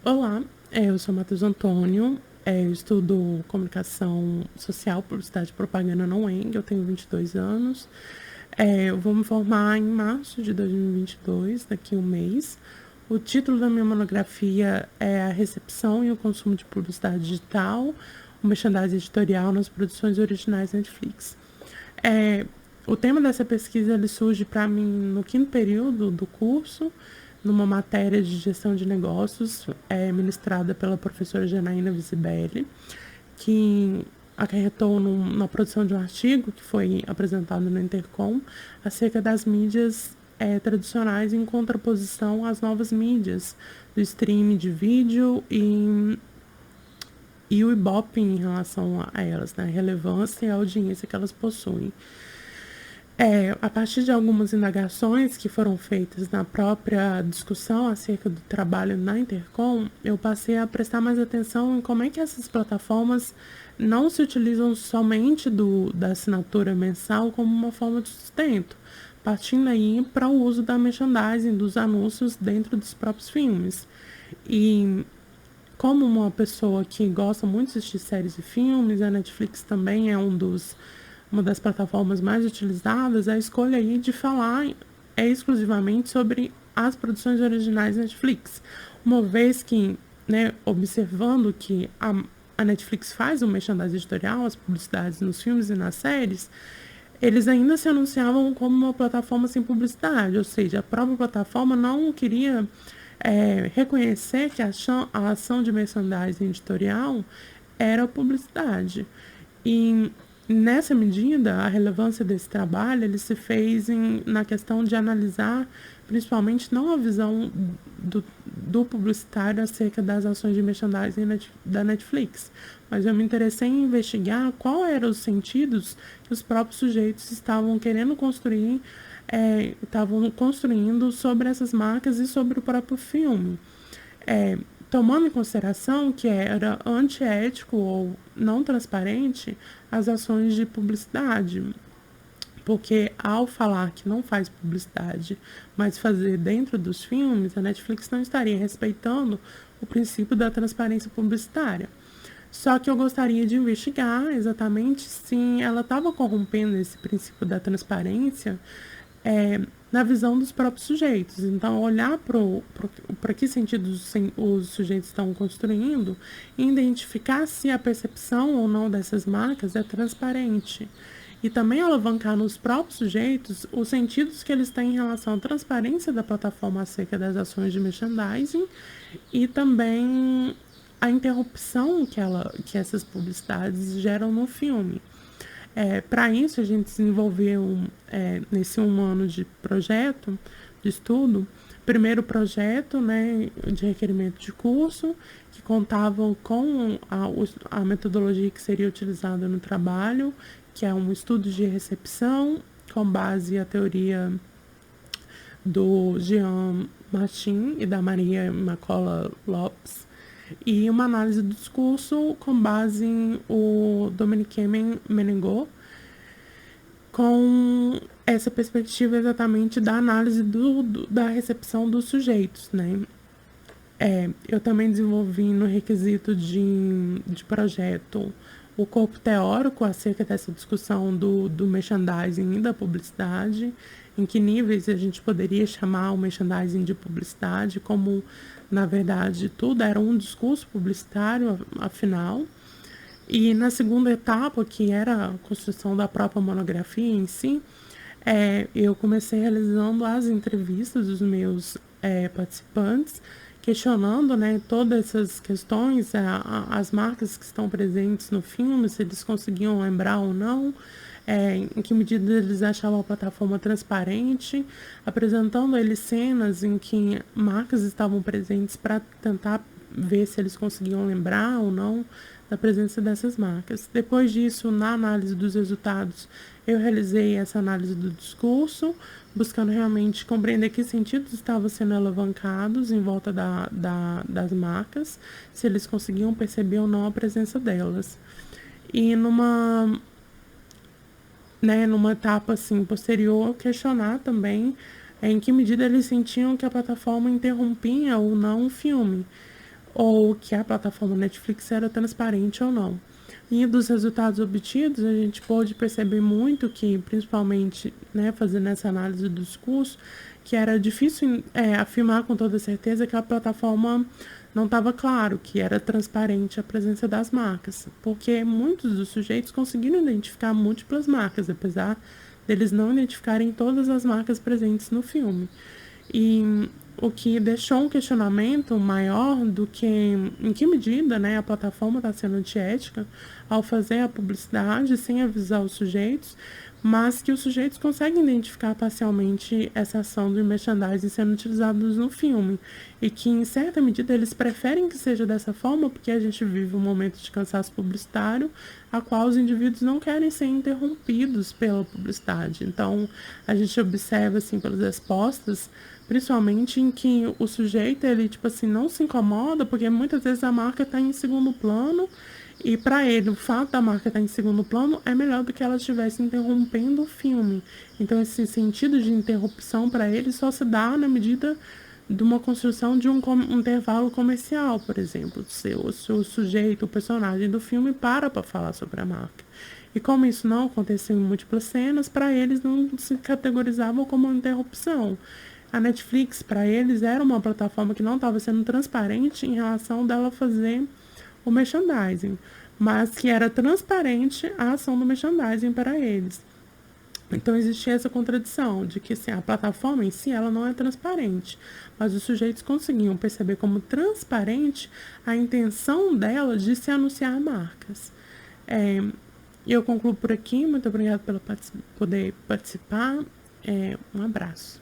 Olá, eu sou Matheus Antônio, eu estudo comunicação social, publicidade e propaganda na UENG, eu tenho 22 anos. Eu vou me formar em março de 2022, daqui a um mês. O título da minha monografia é A Recepção e o Consumo de Publicidade Digital, o merchandising editorial nas produções originais Netflix. O tema dessa pesquisa ele surge para mim no quinto período do curso, numa matéria de gestão de negócios ministrada pela professora Janaína Visibelli, que acarretou na produção de um artigo que foi apresentado no Intercom acerca das mídias tradicionais em contraposição às novas mídias do streaming de vídeo e o Ibope em relação a elas, né? A relevância e a audiência que elas possuem. A partir de algumas indagações que foram feitas na própria discussão acerca do trabalho na Intercom, eu passei a prestar mais atenção em como é que essas plataformas não se utilizam somente da assinatura mensal como uma forma de sustento, partindo aí para o uso da merchandising, dos anúncios dentro dos próprios filmes. E como uma pessoa que gosta muito de assistir séries e filmes, a Netflix também é uma das plataformas mais utilizadas, a escolha aí de falar exclusivamente sobre as produções originais Netflix. Uma vez que, né, observando que a Netflix faz o merchandising editorial, as publicidades nos filmes e nas séries, eles ainda se anunciavam como uma plataforma sem publicidade, ou seja, a própria plataforma não queria reconhecer que a ação de merchandising editorial era publicidade. E nessa medida, a relevância desse trabalho ele se fez na questão de analisar principalmente não a visão do publicitário acerca das ações de merchandising da Netflix, mas eu me interessei em investigar qual eram os sentidos que os próprios sujeitos estavam querendo construir, estavam construindo sobre essas marcas e sobre o próprio filme. Tomando em consideração que era antiético ou não transparente as ações de publicidade, porque ao falar que não faz publicidade, mas fazer dentro dos filmes, a Netflix não estaria respeitando o princípio da transparência publicitária. Só que eu gostaria de investigar exatamente se ela estava corrompendo esse princípio da transparência na visão dos próprios sujeitos. Então, olhar para que sentido os sujeitos estão construindo e identificar se a percepção ou não dessas marcas é transparente. E também alavancar nos próprios sujeitos os sentidos que eles têm em relação à transparência da plataforma acerca das ações de merchandising e também a interrupção que essas publicidades geram no filme. Para isso, a gente desenvolveu, nesse um ano de projeto, de estudo, primeiro projeto, né, de requerimento de curso, que contavam com a metodologia que seria utilizada no trabalho, que é um estudo de recepção, com base na teoria do Jean Martin e da Maria Macola Lopes, e uma análise do discurso com base em o Dominique Menegaux, com essa perspectiva exatamente da análise da recepção dos sujeitos, né? Eu também desenvolvi no requisito de projeto o corpo teórico acerca dessa discussão do merchandising e da publicidade, em que níveis a gente poderia chamar o merchandising de publicidade, como, na verdade, tudo era um discurso publicitário, afinal. E na segunda etapa, que era a construção da própria monografia em si, eu comecei realizando as entrevistas dos meus participantes, questionando, né, todas essas questões, as marcas que estão presentes no filme, se eles conseguiam lembrar ou não, em que medida eles achavam a plataforma transparente, apresentando a eles cenas em que marcas estavam presentes para tentar ver se eles conseguiam lembrar ou não da presença dessas marcas. Depois disso, na análise dos resultados, eu realizei essa análise do discurso, buscando realmente compreender que sentidos estavam sendo alavancados em volta das marcas, se eles conseguiam perceber ou não a presença delas. E numa etapa assim, posterior, questionar também em que medida eles sentiam que a plataforma interrompia ou não o filme. ou que a plataforma Netflix era transparente ou não. E dos resultados obtidos, a gente pôde perceber muito que, principalmente, né, fazendo essa análise do discurso, que era difícil afirmar com toda certeza que a plataforma não estava claro, que era transparente a presença das marcas, porque muitos dos sujeitos conseguiram identificar múltiplas marcas, apesar deles não identificarem todas as marcas presentes no filme. E o que deixou um questionamento maior do que em que medida, né, a plataforma está sendo antiética ao fazer a publicidade sem avisar os sujeitos, mas que os sujeitos conseguem identificar parcialmente essa ação do merchandising sendo utilizados no filme e que, em certa medida, eles preferem que seja dessa forma porque a gente vive um momento de cansaço publicitário a qual os indivíduos não querem ser interrompidos pela publicidade. Então, a gente observa, assim, pelas respostas, principalmente em que o sujeito, ele, tipo assim, não se incomoda, porque muitas vezes a marca está em segundo plano, e para ele, o fato da marca estar em segundo plano é melhor do que ela estivesse interrompendo o filme. Então, esse sentido de interrupção para ele só se dá na medida de uma construção de um intervalo comercial, por exemplo. Se o sujeito, o personagem do filme para falar sobre a marca. E como isso não aconteceu em múltiplas cenas, para eles não se categorizavam como uma interrupção. A Netflix, para eles, era uma plataforma que não estava sendo transparente em relação dela fazer o merchandising, mas que era transparente a ação do merchandising para eles. Então existia essa contradição de que assim, a plataforma em si ela não é transparente, mas os sujeitos conseguiam perceber como transparente a intenção dela de se anunciar marcas. Eu concluo por aqui, muito obrigada pelo poder participar, um abraço.